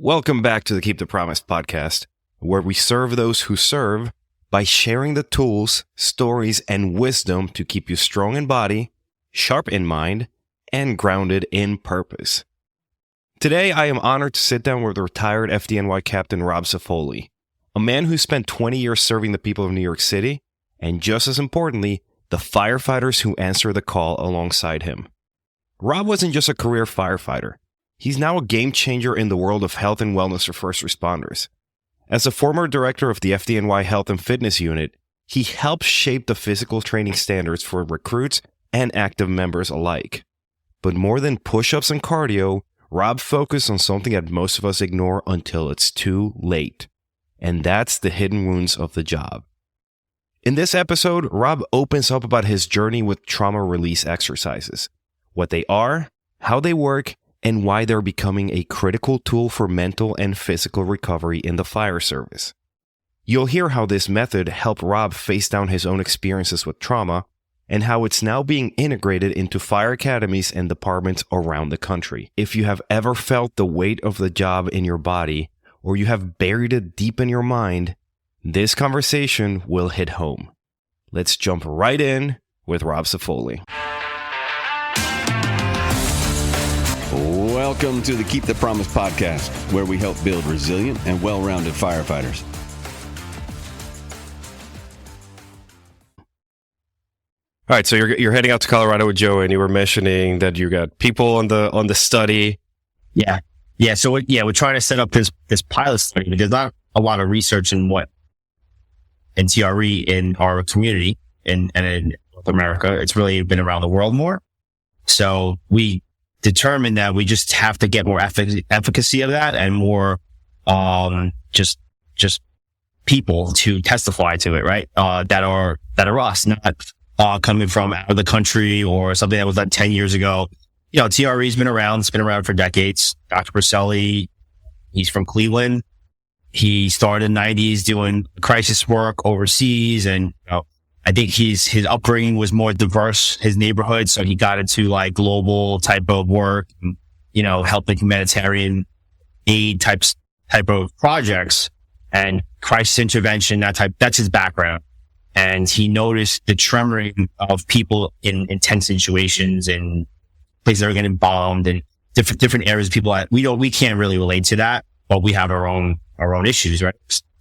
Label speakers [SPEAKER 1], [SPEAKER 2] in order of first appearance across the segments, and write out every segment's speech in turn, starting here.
[SPEAKER 1] Welcome back to the Keep the Promise podcast, where we serve those who serve by sharing the tools, stories, and wisdom to keep you strong in body, sharp in mind, and grounded in purpose. Today, I am honored to sit down with retired FDNY Captain Rob Cefoli, a man who spent 20 years serving the people of New York City, and just as importantly, the firefighters who answer the call alongside him. Rob wasn't just a career firefighter. He's now a game changer in the world of health and wellness for first responders. As a former director of the FDNY Health and Fitness Unit, he helped shape the physical training standards for recruits and active members alike. But more than push-ups and cardio, Rob focused on something that most of us ignore until it's too late. And that's the hidden wounds of the job. In this episode, Rob opens up about his journey with trauma release exercises, what they are, how they work, and why they're becoming a critical tool for mental and physical recovery in the fire service. You'll hear how this method helped Rob face down his own experiences with trauma, and how it's now being integrated into fire academies and departments around the country. If you have ever felt the weight of the job in your body, or you have buried it deep in your mind, this conversation will hit home. Let's jump right in with Rob Cefoli.
[SPEAKER 2] Welcome to the Keep the Promise podcast, where we help build resilient and well-rounded firefighters.
[SPEAKER 1] All right, so you're heading out to Colorado with Joe, and you were mentioning that you got people on the study.
[SPEAKER 3] Yeah. So we're trying to set up this pilot study, but there's not a lot of research in TRE in our community and in North America. It's really been around the world more. So we determined that we just have to get more efficacy of that and more just people to testify to it, right? That are us, not coming from out of the country or something that was done 10 years ago. You know, TRE's been around. It's been around for decades. Dr. Cefoli, he's from Cleveland. He started in the 90s doing crisis work overseas. And, I think his upbringing was more diverse, his neighborhood. So he got into like global type of work, helping humanitarian aid type of projects and crisis intervention, that's his background. And he noticed the tremoring of people in intense situations and places that are getting bombed and different areas of people that we can't really relate to that, but we have our own issues, right?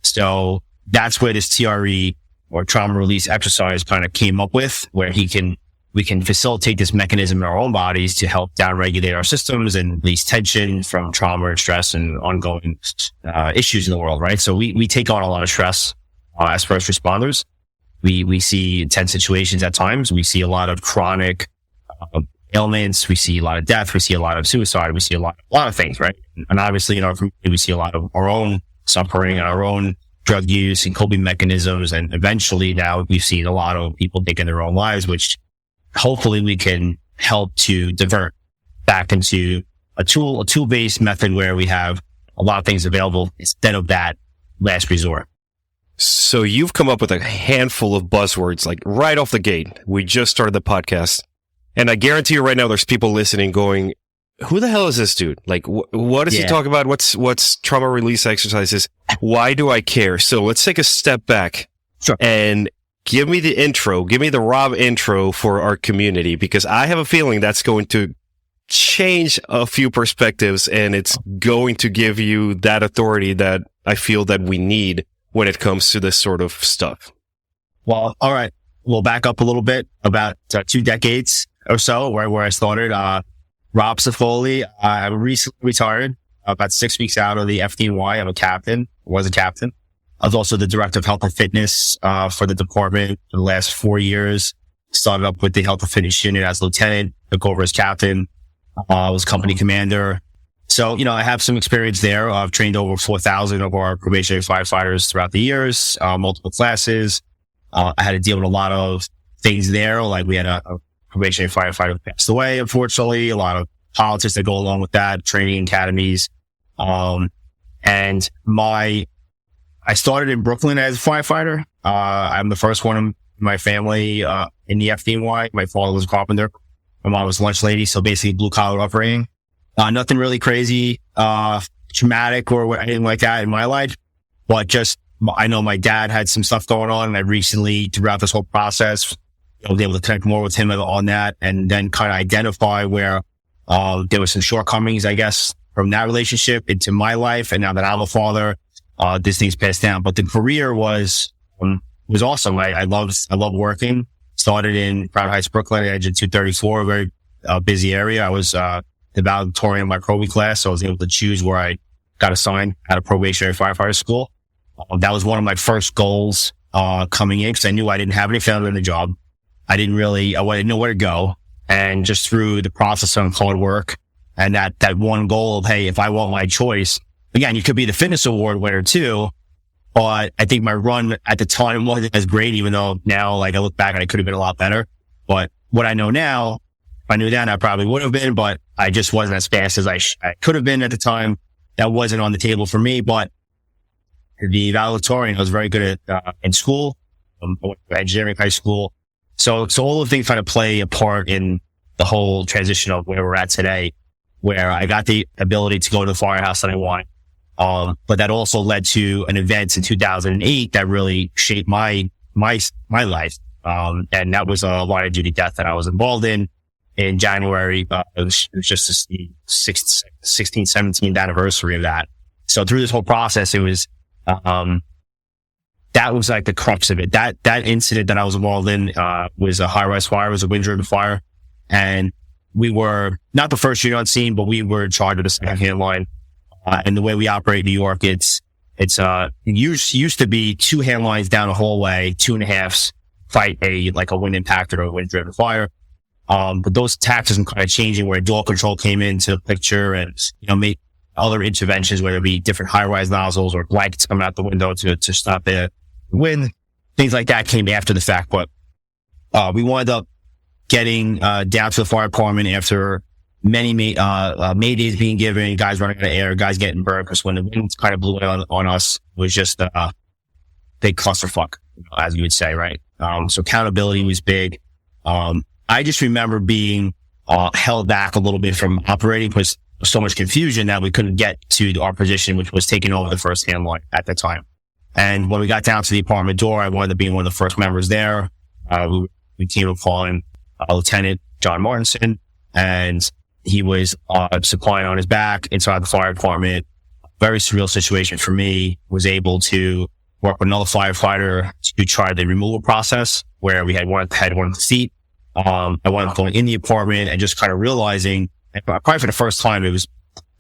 [SPEAKER 3] So that's where this TRE or trauma release exercise kind of came up with, where we can facilitate this mechanism in our own bodies to help downregulate our systems and release tension from trauma and stress and ongoing issues in the world, right? So we take on a lot of stress as first responders. We see intense situations at times. We see a lot of chronic ailments. We see a lot of death. We see a lot of suicide. We see a lot of things, right? And obviously in our community, we see a lot of our own suffering and our own drug use and coping mechanisms. And eventually now we've seen a lot of people taking their own lives, which hopefully we can help to divert back into a tool-based method where we have a lot of things available instead of that last resort.
[SPEAKER 1] So you've come up with a handful of buzzwords, like right off the gate. We just started the podcast, and I guarantee you right now there's people listening going, who the hell is this dude? Like, what does he talk about? What's trauma release exercises? Why do I care? So let's take a step back and give me the intro. Give me the Rob intro for our community, because I have a feeling that's going to change a few perspectives, and it's going to give you that authority that I feel that we need when it comes to this sort of stuff.
[SPEAKER 3] Well, all right. We'll back up a little bit, about 2 decades or so where I started. Rob Cefoli, I recently retired, about 6 weeks out of the FDNY. I'm a captain, was a captain. I was also the director of health and fitness for the department for the last 4 years. Started up with the health and fitness unit as lieutenant, took over as captain, was company commander. So, I have some experience there. I've trained over 4,000 of our probationary firefighters throughout the years, multiple classes. I had to deal with a lot of things there. Like we had a probationary firefighter who passed away, unfortunately, a lot of politics that go along with that, training academies. And I started in Brooklyn as a firefighter. I'm the first one in my family, in the FDNY. My father was a carpenter. My mom was a lunch lady. So basically blue collar upbringing. Nothing really crazy. traumatic or anything like that in my life, but just, I know my dad had some stuff going on, and I recently, throughout this whole process, I was able to connect more with him on that, and then kind of identify where there were some shortcomings, I guess, from that relationship into my life. And now that I'm a father, this thing's passed down. But the career was awesome. I love working. Started in Crown Heights, Brooklyn, at age of 234, a very busy area. I was the valedictorian of my probie class, so I was able to choose where I got assigned at a probationary firefighter school. That was one of my first goals coming in, because I knew I didn't have any failure in the job. I didn't know where to go. And just through the process of hard work and that one goal of, hey, if I want my choice, again, you could be the fitness award winner too. But I think my run at the time wasn't as great, even though now, like, I look back and I could have been a lot better. But what I know now, if I knew then, I probably would have been, but I just wasn't as fast as I could have been at the time. That wasn't on the table for me. But the valedictorian, I was very good at in school. I went to engineering high school. So all of things kind of play a part in the whole transition of where we're at today, where I got the ability to go to the firehouse that I want. But that also led to an event in 2008 that really shaped my life. And that was a line of duty death that I was involved in January. It was just the 16th, 17th anniversary of that. So through this whole process, it was, that was like the crux of it. That incident that I was involved in, was a high-rise fire, it was a wind-driven fire. And we were not the first unit on scene, but we were in charge of the second hand line. And the way we operate in New York, it used to be 2 hand lines down a hallway, 2.5s fight a wind impacted or a wind-driven fire. But those tactics are kind of changing, where door control came into the picture, and, made other interventions, whether it be different high-rise nozzles or blankets coming out the window to stop the wind. Things like that came after the fact. But we wound up getting down to the fire department after many maydays being given, guys running out of air, guys getting burned, because when the wind kind of blew in on us, it was just a big clusterfuck, as you would say, right? So accountability was big. I just remember being held back a little bit from operating, because so much confusion that we couldn't get to our position, which was taking over the first hand line at the time. And when we got down to the apartment door, I wanted to be one of the first members there. We came upon Lieutenant John Martinson, and he was supplying on his back inside the fire department. Very surreal situation for me. Was able to work with another firefighter to try the removal process, where we had one at the seat. I wound up going in the apartment and just kind of realizing, probably for the first time, it was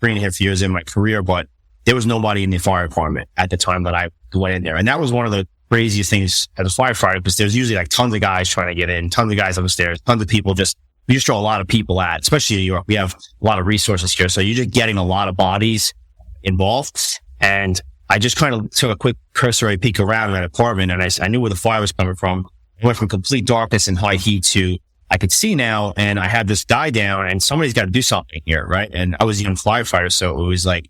[SPEAKER 3] 3.5 years in my career, but there was nobody in the fire department at the time that I went in there. And that was one of the craziest things as a firefighter, because there's usually like tons of guys trying to get in, tons of guys upstairs, tons of people we just throw a lot of people at, especially in Europe. We have a lot of resources here. So you're just getting a lot of bodies involved. And I just kind of took a quick cursory peek around that apartment, and I knew where the fire was coming from. It went from complete darkness and high heat to, I could see now, and I had this die down, and somebody's got to do something here, right? And I was a young firefighter, so it was like,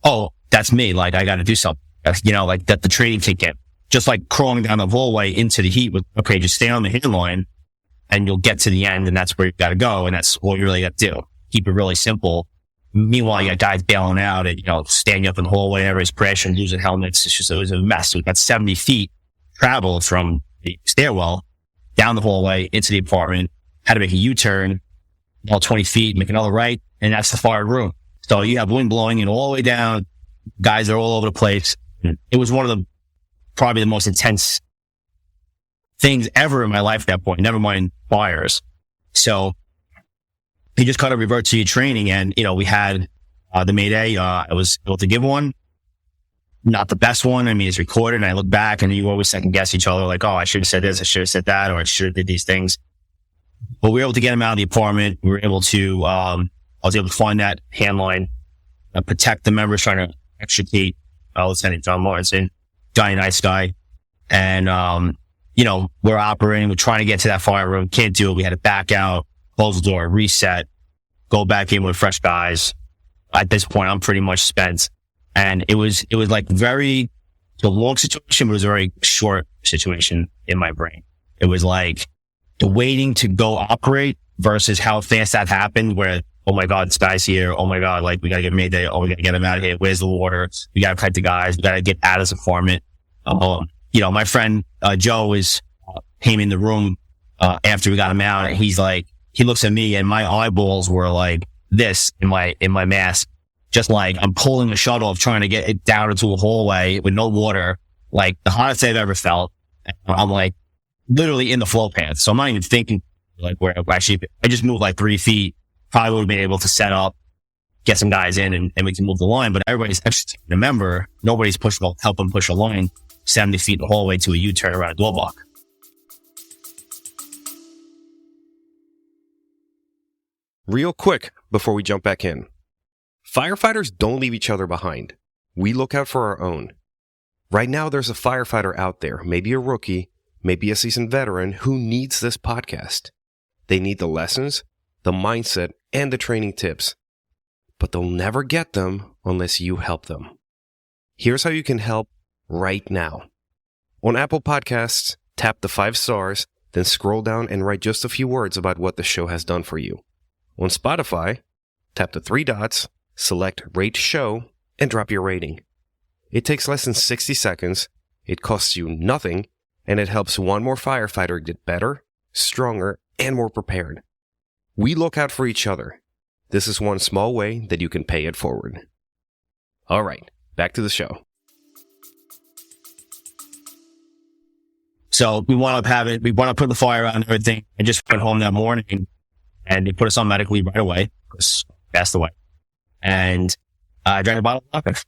[SPEAKER 3] oh, that's me. Like, I got to do something. Like that the training kick in. Just like crawling down the hallway into the heat with, okay, just stay on the hand line and you'll get to the end, and that's where you got to go. And that's all you really got to do. Keep it really simple. Meanwhile, you got guys bailing out and, standing up in the hallway, everybody's crashing, losing helmets. It was a mess. We got 70 feet travel from the stairwell down the hallway into the apartment, had to make a U-turn, all 20 feet, make another right, and that's the fire room. So you have wind blowing in all the way down. Guys are all over the place. It was one of the, probably the most intense things ever in my life at that point, never mind fires. So you just kind of revert to your training, and, we had the Mayday. I was able to give one. Not the best one. I mean, it's recorded, and I look back, and you always second guess each other, like, oh, I should have said this, I should have said that, or I should have did these things. But we were able to get him out of the apartment. We were able to, I was able to find that hand line, protect the members trying to extricate Lieutenant John Martinson, giant nice guy. And, we're operating, we're trying to get to that fire room, can't do it. We had to back out, close the door, reset, go back in with fresh guys. At this point, I'm pretty much spent. And it was like the long situation, but it was a very short situation in my brain. It was like the waiting to go operate versus how fast that happened, where oh my God, this guy's here. Oh my God, like we got to get Mayday. Oh, we got to get him out of here. Where's the water? We got to protect the guys. We got to get out of this apartment. My friend, Joe came in the room, after we got him out, and he's like, he looks at me and my eyeballs were like this in my mask. Just like I'm pulling a shuttle off trying to get it down into a hallway with no water, like the hottest I've ever felt. I'm like literally in the flow pants. So I'm not even thinking like where actually I just moved like 3 feet, probably would have been able to set up, get some guys in and we can move the line. But everybody's extra. Remember, nobody's helping push a line 70 feet in the hallway to a U-turn around a door block.
[SPEAKER 1] Real quick before we jump back in. Firefighters don't leave each other behind. We look out for our own. Right now, there's a firefighter out there, maybe a rookie, maybe a seasoned veteran, who needs this podcast. They need the lessons, the mindset, and the training tips. But they'll never get them unless you help them. Here's how you can help right now. On Apple Podcasts, tap the 5 stars, then scroll down and write just a few words about what the show has done for you. On Spotify, tap the 3 dots, select Rate Show, and drop your rating. It takes less than 60 seconds, it costs you nothing, and it helps one more firefighter get better, stronger, and more prepared. We look out for each other. This is one small way that you can pay it forward. All right, back to the show.
[SPEAKER 3] So we wound up putting the fire out and everything. I just went home that morning and they put us on medical leave right away because I passed away. And I drank a bottle of vodka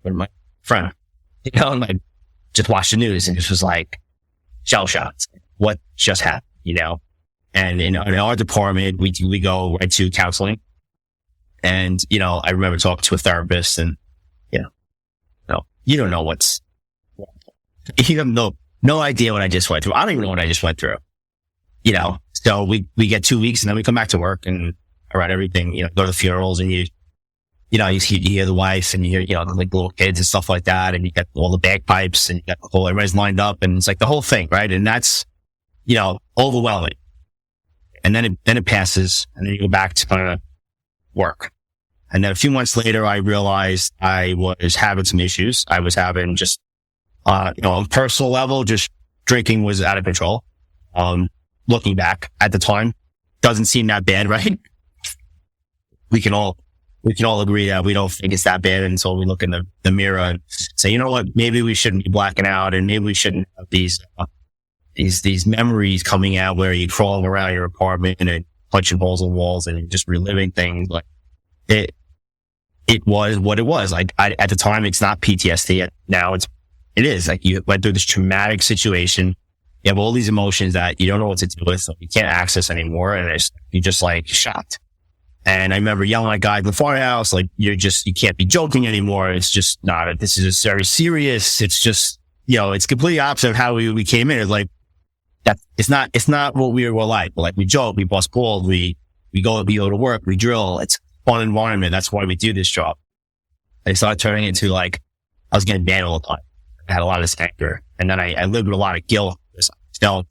[SPEAKER 3] with my friend, and I just watched the news and just was like, shell shocked. What just happened, And in our department, we go right to counseling. And, I remember talking to a therapist and, you don't know you have no idea what I just went through. I don't even know what I just went through, So we get 2 weeks and then we come back to work and I read everything, go to the funerals and you hear the wife and you hear, like the little kids and stuff like that. And you get all the bagpipes and you got everybody's lined up and it's like the whole thing, right? And that's, overwhelming. And then it passes and then you go back to kind of work. And then a few months later, I realized I was having some issues. I was having just, on a personal level, just drinking was out of control. Looking back at the time, doesn't seem that bad, right? We can all agree that we don't think it's that bad until we look in the mirror and say, you know what, maybe we shouldn't be blacking out and maybe we shouldn't have these memories coming out where you're crawling around your apartment and punching holes in walls and just reliving things. Like it was what it was. Like at the time, it's not PTSD. Now it is like you went through this traumatic situation. You have all these emotions that you don't know what to do with, so you can't access anymore. And you're just like shocked. And I remember yelling at guys in the firehouse, like, you can't be joking anymore. It's just not, this is very serious. It's just, it's completely opposite of how we came in. It's like, that it's not what we were like. Like we joke, we bust balls, we go to work, we drill. It's a fun environment. That's why we do this job. I started turning into like, I was getting banned all the time. I had a lot of this anger. And then I lived with a lot of guilt. I felt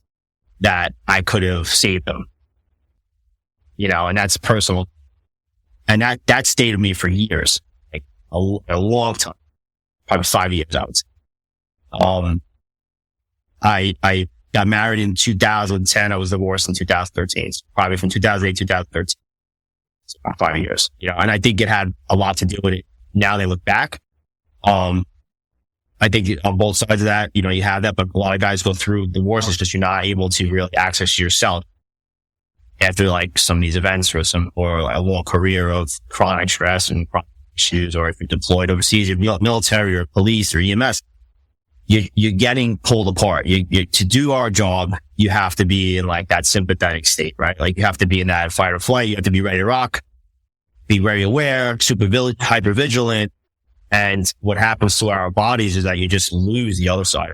[SPEAKER 3] that I could have saved them. And that's personal. And that stayed with me for years, like a long time, probably 5 years, I would say. I got married in 2010. I was divorced in 2013. So probably from 2008 to 2013. It's about 5 years, and I think it had a lot to do with it. Now they look back. I think on both sides of that, you have that, but a lot of guys go through divorces because you're not able to really access yourself after like some of these events or a long career of chronic stress and chronic issues, or if you're deployed overseas, you're military or police or EMS, you're getting pulled apart. To do our job, you have to be in like that sympathetic state, right? Like you have to be in that fight or flight. You have to be ready to rock, be very aware, hyper vigilant. And what happens to our bodies is that you just lose the other side.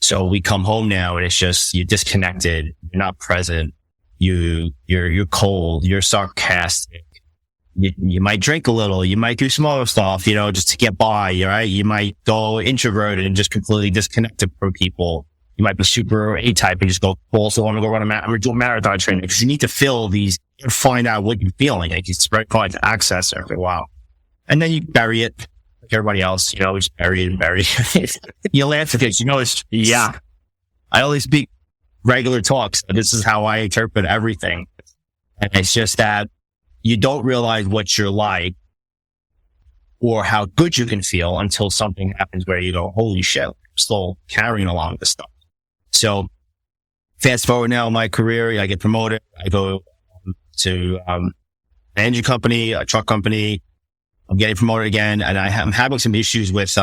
[SPEAKER 3] So we come home now and it's just, you're disconnected. You're not present. You're cold. You're sarcastic. You might drink a little. You might do some other stuff, just to get by, right? You might go introverted and just completely disconnected from people. You might be super A-type and just go, also want to go I'm going to do a marathon training, because you need to fill these and find out what you're feeling. Like, it's very hard to access every while. And then you bury it like everybody else, you know, just bury it and bury it. You laugh at this, you know, I only speak regular talks. So this is how I interpret everything. And it's just that you don't realize what you're like or how good you can feel until something happens where you go, holy shit, I'm still carrying along this stuff. So fast forward now in my career, I get promoted. I go to an engine company, a truck company. I'm getting promoted again, and I'm having some issues with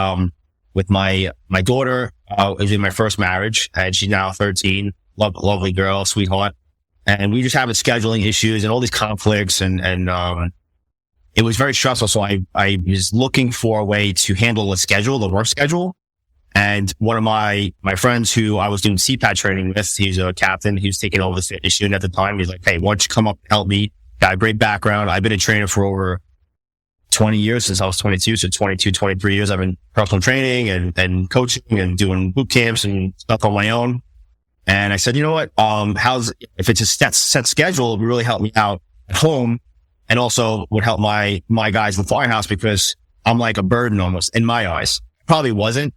[SPEAKER 3] my daughter. It was in my first marriage, and she's now 13. Lovely girl, sweetheart. And we just having scheduling issues and all these conflicts, and it was very stressful. So I was looking for a way to handle the work schedule. And one of my friends who I was doing CPAT training with, he's a captain. He was taking over the fitness unit at the time. He's like, hey, why don't you come up and help me? Got a great background. I've been a trainer for over 20 years since I was 22. So 22, 23 years. I've been personal training and coaching and doing boot camps and stuff on my own. And I said, you know what? If it's a set schedule, it would really help me out at home, and also would help my guys in the firehouse, because I'm like a burden almost in my eyes. Probably wasn't,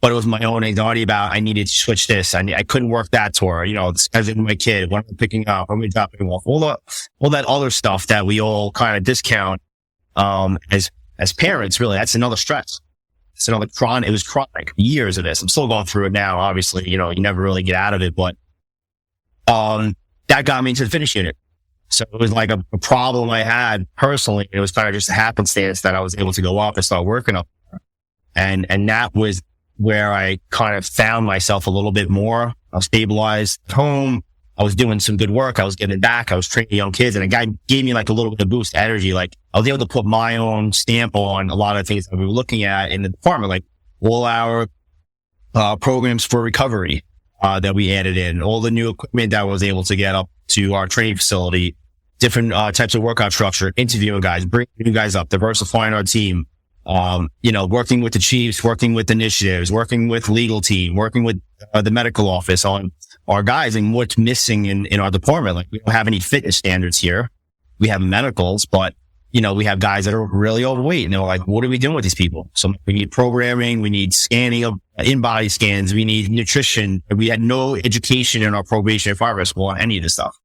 [SPEAKER 3] but it was my own anxiety about I needed to switch this. I couldn't work that tour, you know, scheduling my kid, what am I picking up, what am I dropping off, all that other stuff that we all kind of discount, as parents, really. That's another stress. It's another it was chronic, years of this. I'm still going through it now, obviously, you know, you never really get out of it, but, that got me into the fitness unit. So it was like a problem I had personally. It was kind of just a happenstance that I was able to go up and start working up there. And that was where I kind of found myself a little bit more. I was stabilized at home. I was doing some good work. I was getting back. I was training young kids, and a guy gave me like a little bit of boost energy. Like, I was able to put my own stamp on a lot of things that we were looking at in the department, like all our programs for recovery that we added in, all the new equipment that I was able to get up to our training facility, different types of workout structure, interviewing guys, bringing new guys up, diversifying our team, you know, working with the chiefs, working with initiatives, working with legal team, working with the medical office on our guys and what's missing in our department. Like, we don't have any fitness standards here. We have medicals, but, you know, we have guys that are really overweight, and they're like, what are we doing with these people? So we need programming. We need scanning of in-body scans. We need nutrition. We had no education in our probation at firefighter school on any of this stuff.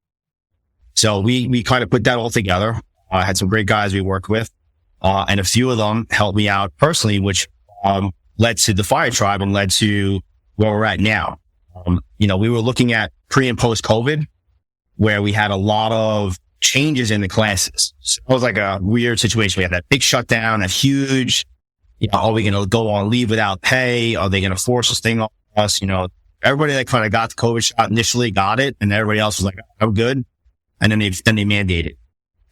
[SPEAKER 3] So we kind of put that all together. I had some great guys we worked with, and a few of them helped me out personally, which, led to the Fyr Tribe and led to where we're at now. You know, we were looking at pre and post COVID, where we had a lot of changes in the classes. So it was like a weird situation. We had that big shutdown, that huge, you know, are we going to go on leave without pay? Are they going to force this thing on us? You know, everybody that kind of got the COVID shot initially got it, and everybody else was like, I'm good. And then they mandated.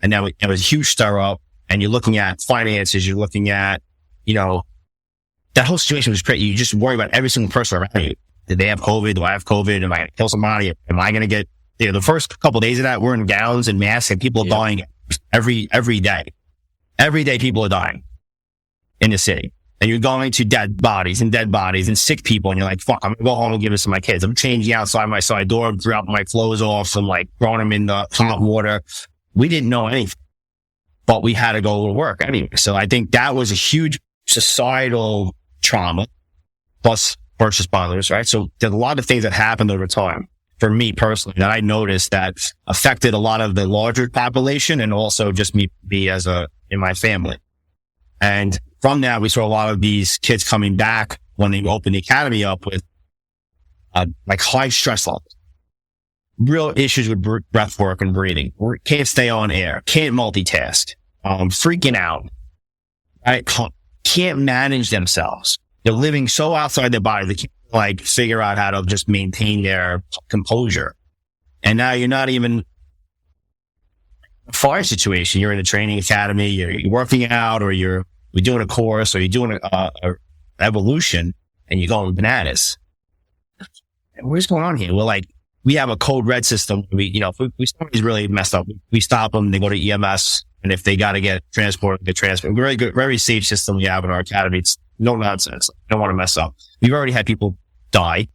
[SPEAKER 3] And now it was a huge stir up, and you're looking at finances. You're looking at, you know, that whole situation was crazy. You just worry about every single person around you. Did they have COVID? Do I have COVID? Am I going to kill somebody? Am I going to get, you know, the first couple of days of that, we're in gowns and masks, and people are dying every day. Every day people are dying in the city. And you're going to dead bodies and sick people. And you're like, fuck, I'm going to go home and give this to my kids. I'm changing outside my side door, dropping my clothes off, and like throwing them in the hot water. We didn't know anything, but we had to go to work anyway. So I think that was a huge societal trauma, plus first responders, right? So there's a lot of things that happened over time for me personally that I noticed that affected a lot of the larger population, and also just me as in my family. And from that, we saw a lot of these kids coming back when they opened the academy up with like high stress levels, real issues with breath work and breathing. Can't stay on air, can't multitask, freaking out, right? Can't manage themselves. They're living so outside their body, they can't like figure out how to just maintain their composure. And now you're not even a fire situation. You're in a training academy, you're working out, or we're doing a course, or you're doing a evolution, and you're going bananas. And what's going on here? We're like, we have a code red system. If somebody's really messed up, we stop them, they go to EMS, and if they got to get transported, get transported. Very good, very safe system we have in our academy. It's no nonsense. Don't want to mess up. We've already had people die.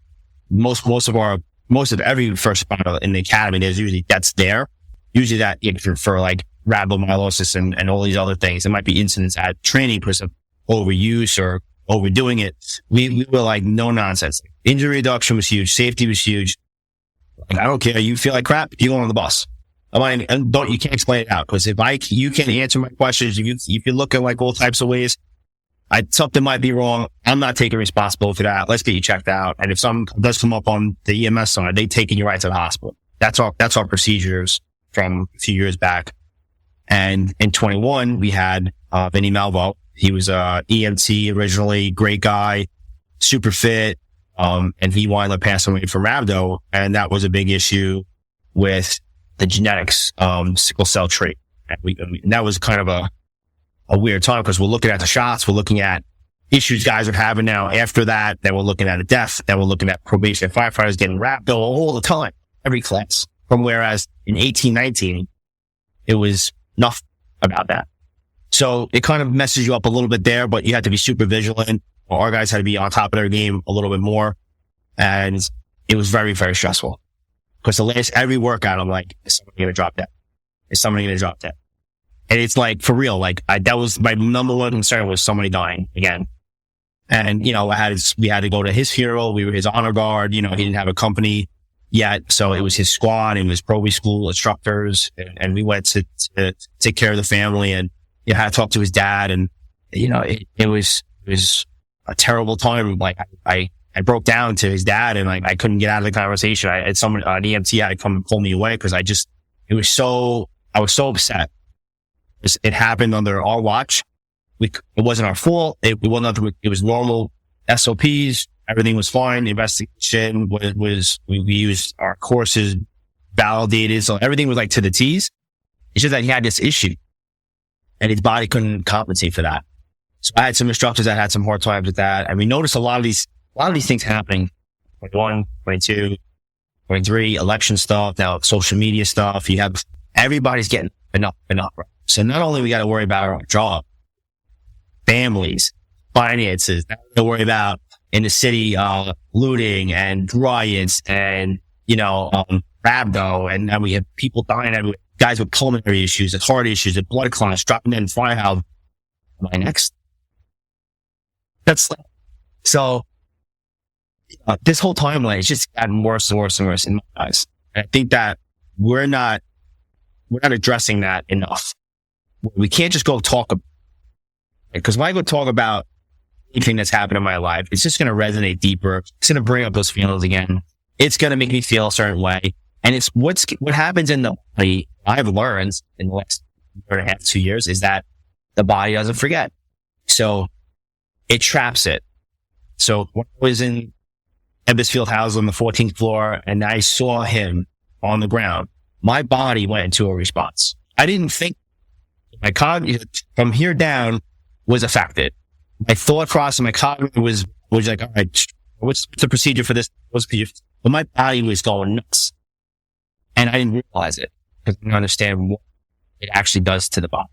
[SPEAKER 3] most of every first responder in the academy, there's usually that's there. Usually that for like rhabdomyolysis and all these other things, there might be incidents at training because of overuse or overdoing it. We were like, no nonsense. Injury reduction was huge. Safety was huge. Like, I don't care. You feel like crap, you go on the bus. I mean, and you can't explain it out because you can't answer my questions. If you look at like all types of ways, something might be wrong. I'm not taking responsibility for that. Let's get you checked out. And if something does come up on the EMS side, they taking you right to the hospital. That's our procedures from a few years back. And in 21, we had, Vinny Malvo. He was a EMT originally, great guy, super fit. And he wound up passing away from rhabdo. And that was a big issue with the genetics, sickle cell trait. And that was kind of a weird time because we're looking at the shots. We're looking at issues guys are having now after that. Then we're looking at a death. Then we're looking at probation firefighters getting rhabdo all the time, every class. From whereas in 1819, it was nothing about that. So it kind of messes you up a little bit there, but you had to be super vigilant. Our guys had to be on top of their game a little bit more. And it was very, very stressful. Because every workout, I'm like, is somebody going to drop that? Is somebody going to drop that? And it's like, for real, like, that was my number one concern was somebody dying again. And, we had to go to his funeral. We were his honor guard. He didn't have a company yet. So it was his squad and his pro school instructors. And we went to take care of the family and I had to talk to his dad. And, it was a terrible time. Like, I broke down to his dad and like, I couldn't get out of the conversation. I had someone, an EMT had to come and pull me away because I was so upset. It happened under our watch. It wasn't our fault. It was normal SOPs. Everything was fine. The investigation we used our courses validated. So everything was like to the T's. It's just that he had this issue and his body couldn't compensate for that. So I had some instructors that had some hard times with that. And we noticed a lot of these things happening. 21, 22, 23, election stuff, now social media stuff. You have everybody's getting enough. Right? So not only we got to worry about our job, families, finances, not to worry about in the city, looting and riots and, rhabdo. And now we have people dying everywhere. Guys with pulmonary issues, and heart issues, and blood clots, dropping in fire house. Am I next? So this whole timeline, it's just gotten worse and worse and worse in my eyes. And I think that we're not addressing that enough. We can't just go talk about it. Because when I go talk about anything that's happened in my life, it's just going to resonate deeper. It's going to bring up those feelings again. It's going to make me feel a certain way. And it's what happens in the body. I've learned in the last year and a half, 2 years is that the body doesn't forget. So it traps it. So when I was in Ebbets Field House on the 14th floor and I saw him on the ground, my body went into a response. I didn't think my cognitive from here down was affected. My thought process, my cognitive was like, all right, what's the procedure for this? But my body was going nuts. And I didn't realize it because I didn't understand what it actually does to the body.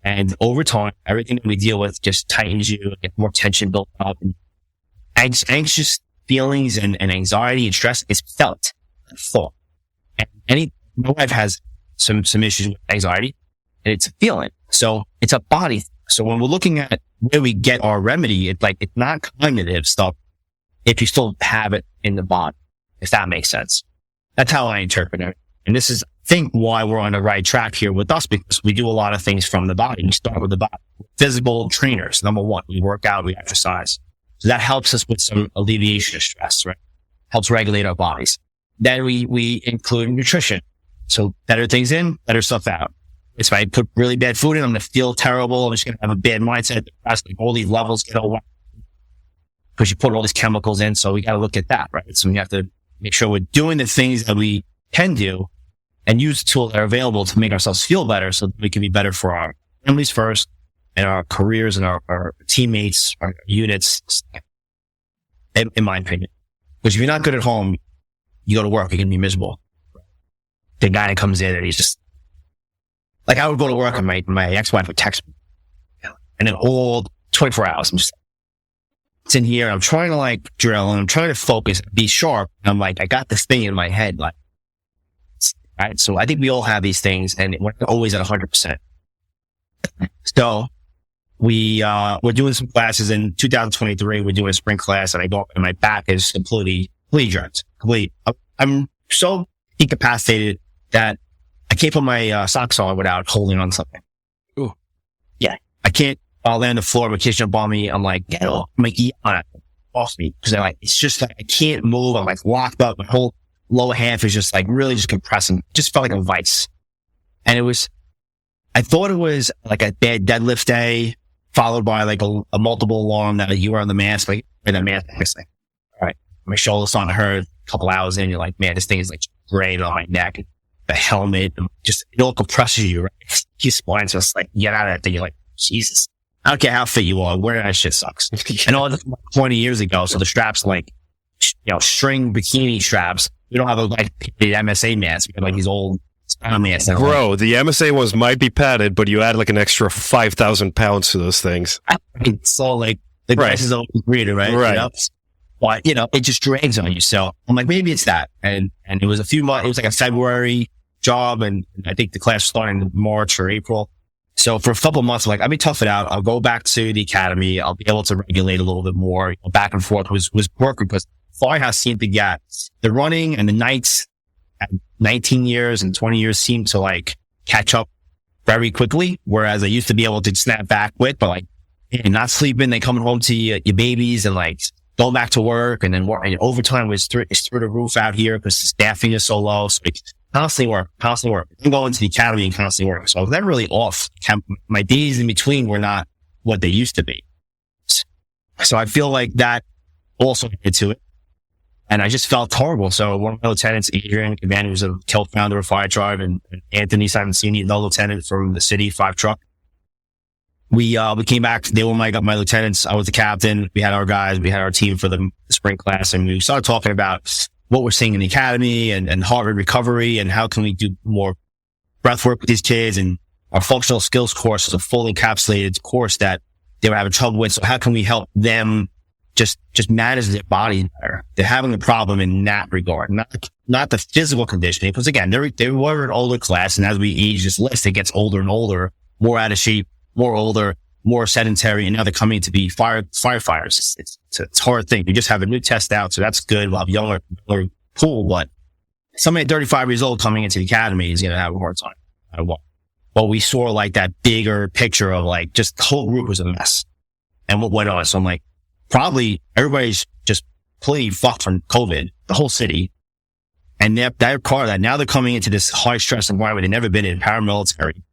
[SPEAKER 3] And over time, everything that we deal with just tightens you, get more tension built up. And anxious feelings and anxiety and stress is felt, thought. And my wife has some issues with anxiety and it's a feeling. So it's a body. So when we're looking at where we get our remedy, it's not cognitive stuff if you still have it in the body, if that makes sense. That's how I interpret it. And this is, I think, why we're on the right track here with us, because we do a lot of things from the body. We start with the body. Physical trainers, number one. We work out, we exercise. So that helps us with some alleviation of stress, right? Helps regulate our bodies. Then we include nutrition. So better things in, better stuff out. If I put really bad food in, I'm going to feel terrible. I'm just going to have a bad mindset. Like all these levels get all because you put all these chemicals in. So we got to look at that, right? So we have to make sure we're doing the things that we can do and use the tools that are available to make ourselves feel better so that we can be better for our families first and our careers and our teammates, our units, in my opinion. Because if you're not good at home, you go to work, you're going to be miserable. The guy that comes in and he's just, like I would go to work and my ex-wife would text me and then all 24 hours, I'm just in here. I'm trying to like drill and I'm trying to focus, be sharp. And I'm like, I got this thing in my head. Like, right. So I think we all have these things and we're always at 100%. So we're doing some classes in 2023. We're doing a spring class and I go up and my back is completely drenched. I'm so incapacitated that I can't put my socks on without holding on something.
[SPEAKER 1] Ooh.
[SPEAKER 3] Yeah. I can't lay on the floor, my kids jump on me. I'm like, get off. I'm like, off me. Cause I'm like, it's just like, I can't move. I'm like locked up. My whole lower half is just like really just compressing. Just felt like a vice. And I thought it was like a bad deadlift day followed by like a multiple alarm that you were on the mask, like in the mask. Like, all right. My shoulder's starting to hurt. A couple hours in, you're like, man, this thing is like grained on my neck. The helmet, just, it all compresses you, right? Your spine's just like, get out of that thing. You're like, Jesus. I don't care how fit you are. Wearing that shit sucks. And all this 20 years ago. So the straps like, string bikini straps. We don't have like the MSA masks. We have like these old masks.
[SPEAKER 1] Bro, the MSA ones might be padded, but you add like an extra 5,000 pounds to those things.
[SPEAKER 3] So like the grass is always greener, right?
[SPEAKER 1] Right.
[SPEAKER 3] But it just drags on you. So I'm like, maybe it's that. And it was a few months. It was like a February job, and I think the class started in March or April. So for a couple of months, I'm like, I'll be tough it out. I'll go back to the academy. I'll be able to regulate a little bit more. Back and forth was working because Firehouse seemed to get the running and the nights at 19 years and 20 years seemed to like catch up very quickly. Whereas I used to be able to snap back quick, but like not sleeping, then coming home to your babies and like going back to work and then work. And overtime was through the roof out here because the staffing is so low. So like, constantly work. I'm going to the academy and constantly work. So I was never really off. My days in between were not what they used to be. So I feel like that also added to it. And I just felt horrible. So one of my lieutenants, Adrian, who's a co-founder of Fyr Tribe, and Anthony Simoncini, the lieutenant from the city, 5 truck. We came back. They were my lieutenants. I was the captain. We had our guys. We had our team for the spring class, and we started talking about what we're seeing in the academy and heart rate recovery and how can we do more breath work with these kids. And our functional skills course is a fully encapsulated course that they were having trouble with. So how can we help them just manage their body better? They're having a problem in that regard, not the physical conditioning. Because again, they were an older class, and as we age this list, it gets older and older, more out of shape, more older, more sedentary, and now they're coming to be firefighters. It's a hard thing. You just have a new test out, so that's good. We'll have younger pool, but somebody at 35 years old coming into the academy is going to have a hard time. But we saw like that bigger picture of like just the whole group was a mess. And what went on? So I'm like, probably everybody's just completely fucked from COVID, the whole city. And they're part of that. Now they're coming into this high stress environment they've never been in, paramilitary,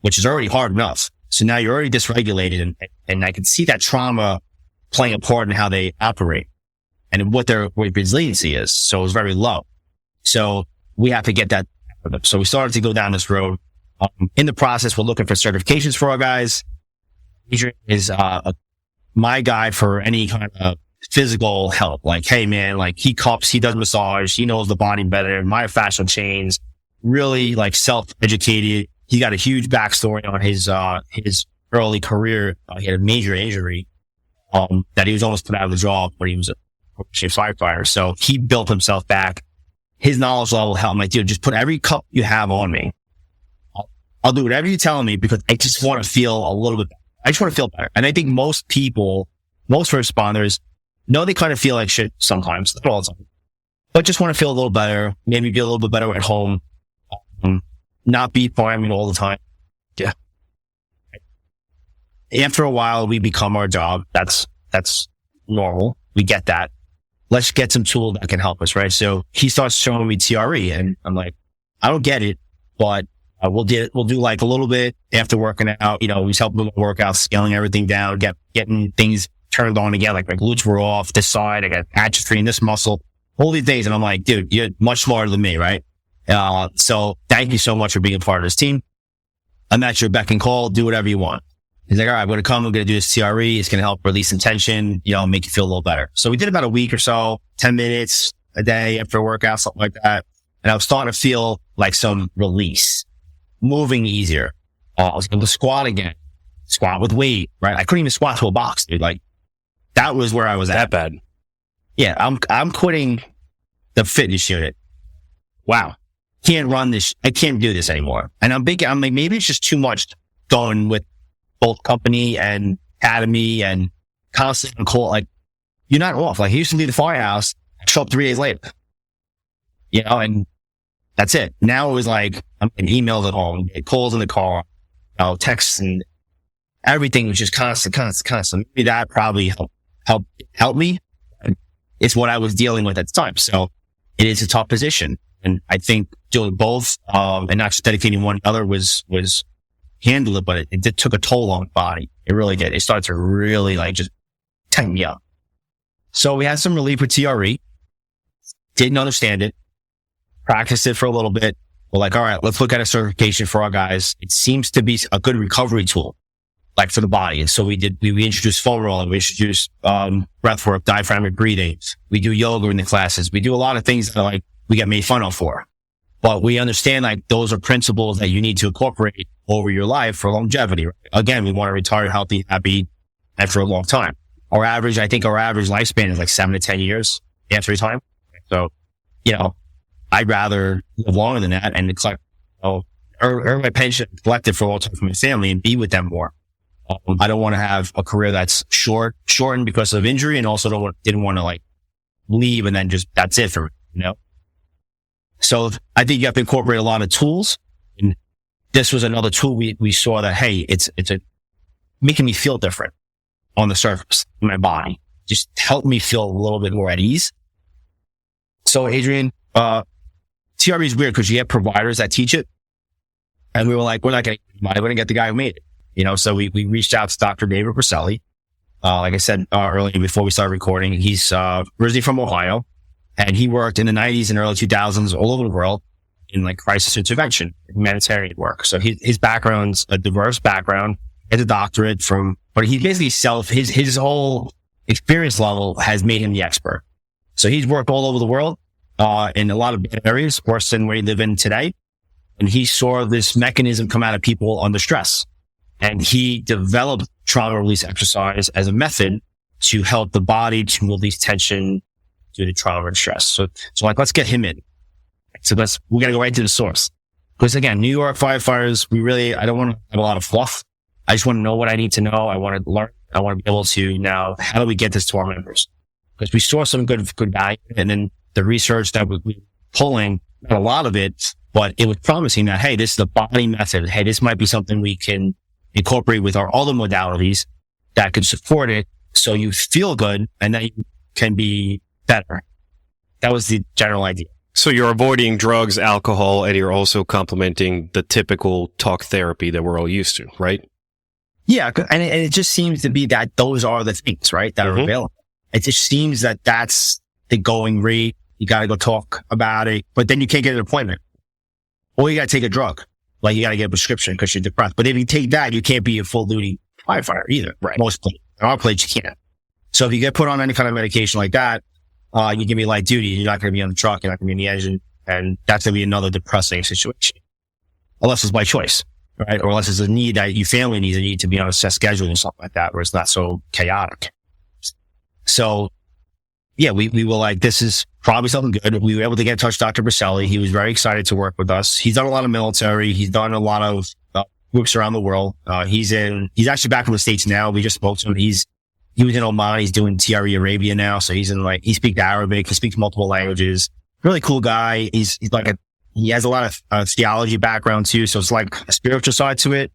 [SPEAKER 3] which is already hard enough. So now you're already dysregulated, and I can see that trauma playing a part in how they operate and what their resiliency is. So it's very low. So we have to get that. So we started to go down this road. In the process, we're looking for certifications for our guys. Adrian is my guy for any kind of physical help. Like, hey man, like he cups, he does massage, he knows the body better, myofascial chains, really like self-educated. He got a huge backstory on his early career. He had a major injury, that he was almost put out of the job when he was a firefighter. So he built himself back. His knowledge level helped. I'm like, dude, just put every cup you have on me. I'll do whatever you tell me because I just want to feel a little bit better. I just want to feel better. And I think most people, most first responders know they kind of feel like shit sometimes, not all the time, but just want to feel a little better, maybe be a little bit better at home. Not be firemen all the time. Yeah. After a while, we become our job. That's normal. We get that. Let's get some tool that can help us, right? So he starts showing me TRE, and I'm like, I don't get it, but we'll do like a little bit after working out. He's helping with workouts, scaling everything down, getting things turned on again. Like my glutes were off this side. I got atrophy in this muscle, all these things. And I'm like, dude, you're much smarter than me, right? So thank you so much for being a part of this team. I'm at your beck and call. Do whatever you want. He's like, all right, I'm going to come. I'm going to do this TRE. It's going to help release some tension, make you feel a little better. So we did about a week or so, 10 minutes a day after a workout, something like that. And I was starting to feel like some release, moving easier. I was able to squat again, squat with weight, right? I couldn't even squat to a box, dude. Like That was where I was
[SPEAKER 1] That
[SPEAKER 3] at.
[SPEAKER 1] bad.
[SPEAKER 3] Yeah, I'm quitting the fitness unit. Wow. Can't run this. I can't do this anymore. And I'm like, maybe it's just too much going with both company and academy and constant and call. Like, you're not off. Like, he used to leave the firehouse, show up 3 days later, and that's it. Now it was like, I'm getting emails at home, calls in the car, texts, and everything was just constant. Maybe that probably helped me. It's what I was dealing with at the time. So it is a tough position. And I think doing both, and not just dedicating one other was handle it, but it took a toll on the body. It really did. It started to really like just tighten me up. So we had some relief with TRE. Didn't understand it. Practiced it for a little bit. We're like, all right, let's look at a certification for our guys. It seems to be a good recovery tool, like for the body. And so we introduced foam rolling. We introduced, breath work, diaphragmatic breathing. We do yoga in the classes. We do a lot of things that like we get made fun of for, but we understand like those are principles that you need to incorporate over your life for longevity. Right? Again, we want to retire healthy, happy, and for a long time. I think our average lifespan is like 7 to 10 years after retirement. So, I'd rather live longer than that and it's like, earn my pension collected for all time for my family and be with them more. I don't want to have a career that's shortened because of injury, and also didn't want to like leave and then just, that's it for me, So I think you have to incorporate a lot of tools, and this was another tool we saw that, hey, it's making me feel different on the surface in my body. Just help me feel a little bit more at ease. So Adrian, TRE is weird because you have providers that teach it. And we were like, we're not going to get the guy who made it. So we reached out to Dr. David Briselli. Like I said earlier before we started recording, he's originally from Ohio, and he worked in the 90s and early 2000s all over the world in like crisis intervention, humanitarian work. So his background's a diverse background. He has a doctorate but he basically his whole experience level has made him the expert. So he's worked all over the world, in a lot of areas, worse than where you live in today. And he saw this mechanism come out of people under stress. And he developed trauma release exercise as a method to help the body to release tension due to trauma and stress. So like, let's get him in. So we got to go right to the source. Because again, New York firefighters, I don't want to have a lot of fluff. I just want to know what I need to know. I want to learn. I want to be able to now, how do we get this to our members? Because we saw some good value, and then the research that we were pulling, not a lot of it, but it was promising that, hey, this is the body method. Hey, this might be something we can incorporate with our other modalities that could support it, so you feel good and that you can be better. That was the general idea.
[SPEAKER 1] So you're avoiding drugs, alcohol, and you're also complementing the typical talk therapy that we're all used to, right?
[SPEAKER 3] Yeah. And it just seems to be that those are the things, right, that are available. It just seems that that's the going rate. You got to go talk about it, but then you can't get an appointment, or you got to take a drug. Like, you got to get a prescription because you're depressed. But if you take that, you can't be a full duty firefighter either. Right. Most places. In our place, you can't. So if you get put on any kind of medication like that, you can be light duty. You're not going to be on the truck. You're not going to be in the engine. And that's going to be another depressing situation. Unless it's by choice, right? Or unless it's a need that your family needs, a need to be on a set schedule and stuff like that, where it's not so chaotic. So yeah, we were like, this is probably something good. We were able to get in touch with Dr. Briselli. He was very excited to work with us. He's done a lot of military. He's done a lot of groups around the world. He's actually back in the States now. We just spoke to him. He was in Oman. He's doing TRE Arabia now. So he speaks Arabic. He speaks multiple languages. Really cool guy. He has a lot of theology background too. So it's like a spiritual side to it,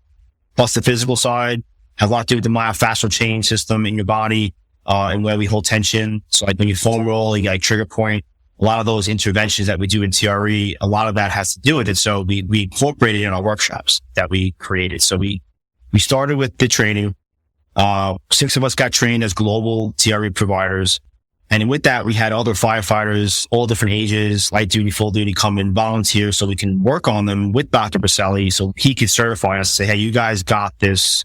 [SPEAKER 3] plus the physical side. Has a lot to do with the myofascial chain system in your body, and where we hold tension. So like when you foam roll, you got a trigger point. A lot of those interventions that we do in TRE, a lot of that has to do with it. So we incorporated in our workshops that we created. So we started with the training. 6 of us got trained as global TRE providers. And with that, we had other firefighters, all different ages, light duty, full duty, come and volunteer so we can work on them with Dr. Briselli, so he could certify us and say, hey, you guys got this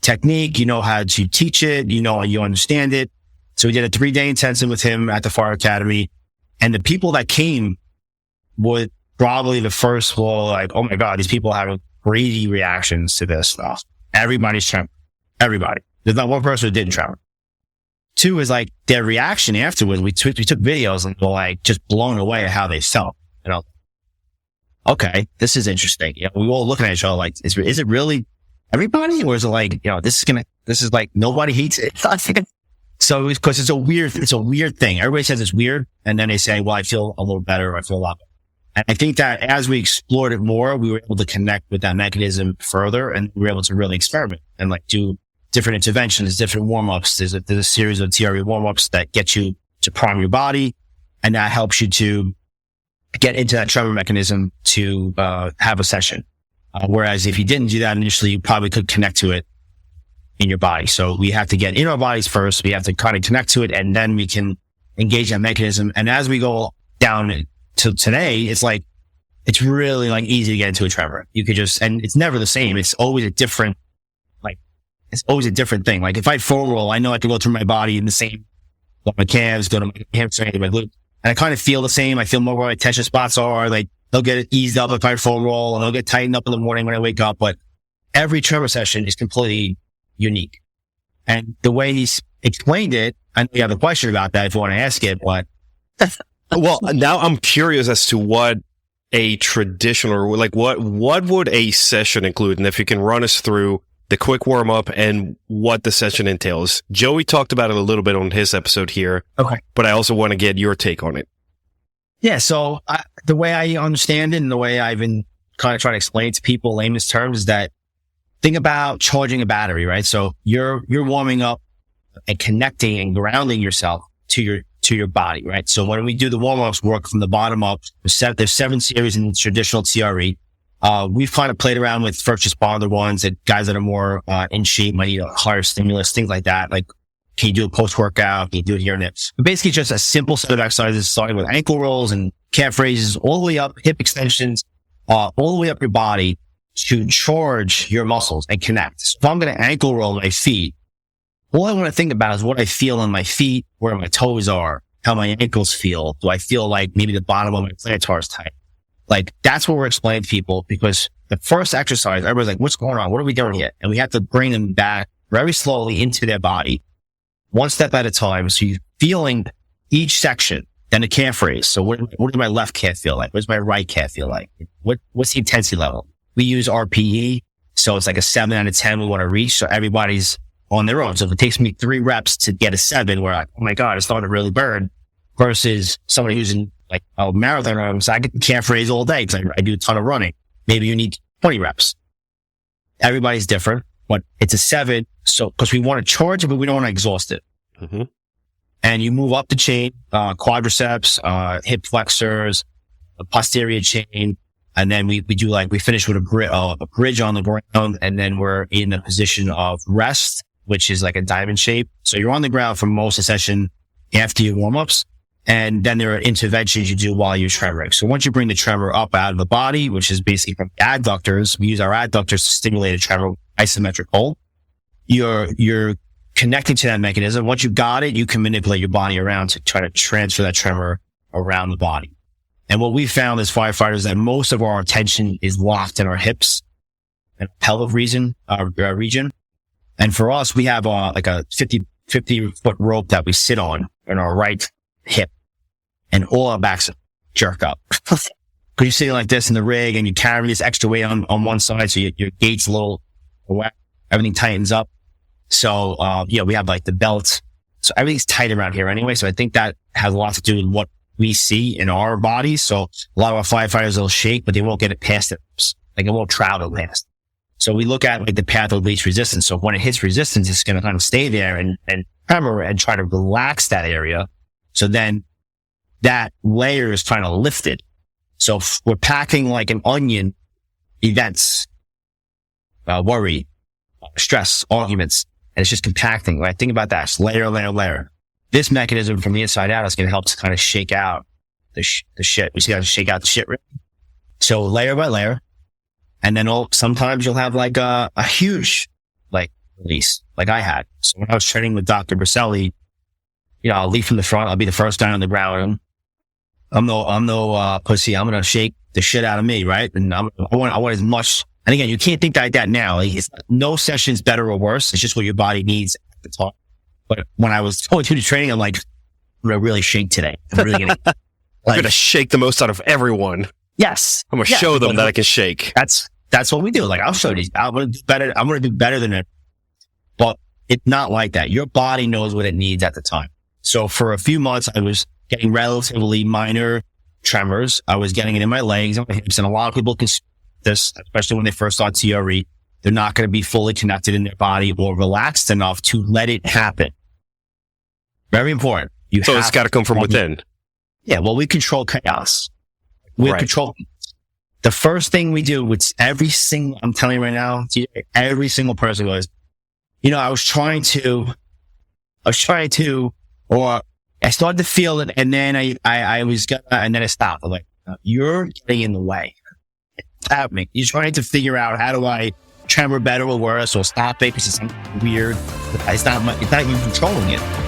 [SPEAKER 3] technique. You know how to teach it. You understand it. So we did a 3-day intensive with him at the Fire Academy. And the people that came were probably the first were like, oh my God, these people are having crazy reactions to this stuff. Everybody's trembling. Everybody. There's not one person who didn't tremble. Two is like their reaction afterwards. We took videos and were like just blown away at how they felt. You know, okay, this is interesting. You know, we were all looking at each other like, is it really everybody? Or is it like, you know, this is like nobody hates it. So because it's a weird thing. Everybody says it's weird. And then they say, well, I feel a little better. Or I feel a lot better. And I think that as we explored it more, we were able to connect with that mechanism further, and we were able to really experiment and like do different interventions, different warm-ups. There's a series of TRE warm-ups that get you to prime your body, and that helps you to get into that tremor mechanism to have a session. Whereas if you didn't do that initially, you probably could connect to it in your body. So we have to get in our bodies first. We have to kind of connect to it, and then we can engage that mechanism. And as we go down to today, it's like, it's really like easy to get into a tremor. You could just, and it's never the same. It's always a different thing. Like if I foam roll, I know I can go through my body in the same, like my calves, go to my hamstring, my glute, and I kind of feel the same. I feel more where my tension spots are. Like they'll get eased up if I foam roll, and they'll get tightened up in the morning when I wake up. But every tremor session is completely unique. And the way he's explained it, I know you have a question about that if you want to ask it, but
[SPEAKER 1] well, now I'm curious as to what a traditional, like what would a session include? And if you can run us through the quick warm up and what the session entails. Joey talked about it a little bit on his episode here.
[SPEAKER 3] Okay.
[SPEAKER 1] But I also want to get your take on it.
[SPEAKER 3] Yeah. So the way I understand it and the way I've been kind of trying to explain it to people, layman's terms, is that think about charging a battery, right? So you're warming up and connecting and grounding yourself to your body, right? So when we do the warm-ups, work from the bottom up. There's 7 series in traditional TRE. We've kind of played around with first responder ones that guys that are more in shape might need a higher stimulus, things like that. Like, can you do a post-workout? Can you do it here and there? But basically just a simple set of exercises starting with ankle rolls and calf raises all the way up, hip extensions, all the way up your body to charge your muscles and connect. So if I'm going to ankle roll my feet, all I want to think about is what I feel on my feet, where my toes are, how my ankles feel. Do I feel like maybe the bottom of my plantar is tight? Like, that's what we're explaining to people, because the first exercise, everybody's like, what's going on? What are we doing here? And we have to bring them back very slowly into their body, one step at a time. So you're feeling each section, then the calf raise. So what does my left calf feel like? What does my right calf feel like? What's the intensity level? We use RPE. So it's like a 7 out of 10 we want to reach. So everybody's on their own. So if it takes me 3 reps to get a 7, where oh my God, it's starting to really burn, versus somebody who's in like a marathon, so I get the calf raise all day because I do a ton of running. Maybe you need 20 reps. Everybody's different, but it's a 7. So, cause we want to charge it, but we don't want to exhaust it.
[SPEAKER 1] Mm-hmm.
[SPEAKER 3] And you move up the chain, quadriceps, hip flexors, the posterior chain. And then we do we finish with a bridge on the ground, and then we're in a position of rest, which is like a diamond shape. So you're on the ground for most of the session after your warm-ups. And then there are interventions you do while you're tremoring. So once you bring the tremor up out of the body, which is basically from adductors, we use our adductors to stimulate a tremor isometric hold. You're connecting to that mechanism. Once you've got it, you can manipulate your body around to try to transfer that tremor around the body. And what we found as firefighters is that most of our attention is locked in our hips and pelvic region. And for us, we have like a 50 foot rope that we sit on in our right hip, and all our backs jerk up. Cause you're sitting like this in the rig and you carry this extra weight on one side. So your gait's a little wet. Everything tightens up. So, we have like the belts. So everything's tight around here anyway. So I think that has a lot to do with what we see in our bodies. So a lot of our firefighters will shake, but they won't get it past it. Like it won't travel past. So we look at like the path of least resistance. So when it hits resistance, it's going to kind of stay there and tremor and try to relax that area. So then that layer is trying to lift it. So we're packing like an onion, events, worry, stress, arguments, and it's just compacting. Right? Think about that. It's layer, layer, layer. This mechanism from the inside out is going to help to kind of shake out the shit. We see how to shake out the shit. Right? So layer by layer. And then sometimes you'll have like a huge like release, like I had. So when I was training with Dr. Cefoli, I'll lead from the front. I'll be the first guy on the ground. I'm no pussy. I'm going to shake the shit out of me, right? And I want as much. And again, you can't think like that now. Like, no session's better or worse. It's just what your body needs at the time. But when I was going through the training, I'm like, I'm going to really shake today. I'm really going to,
[SPEAKER 1] I'm going to shake the most out of everyone.
[SPEAKER 3] yes.
[SPEAKER 1] I'm going to show them that I can shake.
[SPEAKER 3] That's what we do. Like, I'll show you. I'm going to do better. I'm going to do better than it. But it's not like that. Your body knows what it needs at the time. So for a few months, I was getting relatively minor tremors. I was getting it in my legs and my hips. And a lot of people can see this, especially when they first start TRE. They're not going to be fully connected in their body or relaxed enough to let it happen. Very important.
[SPEAKER 1] So it's got to come from within.
[SPEAKER 3] Yeah. Well, we control chaos. We control. The first thing we do with I'm telling you right now, every single person goes, I started to feel it, and then and then I stopped. I'm like, you're getting in the way. It's happening. You're trying to figure out, how do I tremor better or worse, or stop it because it's weird. It's not you controlling it.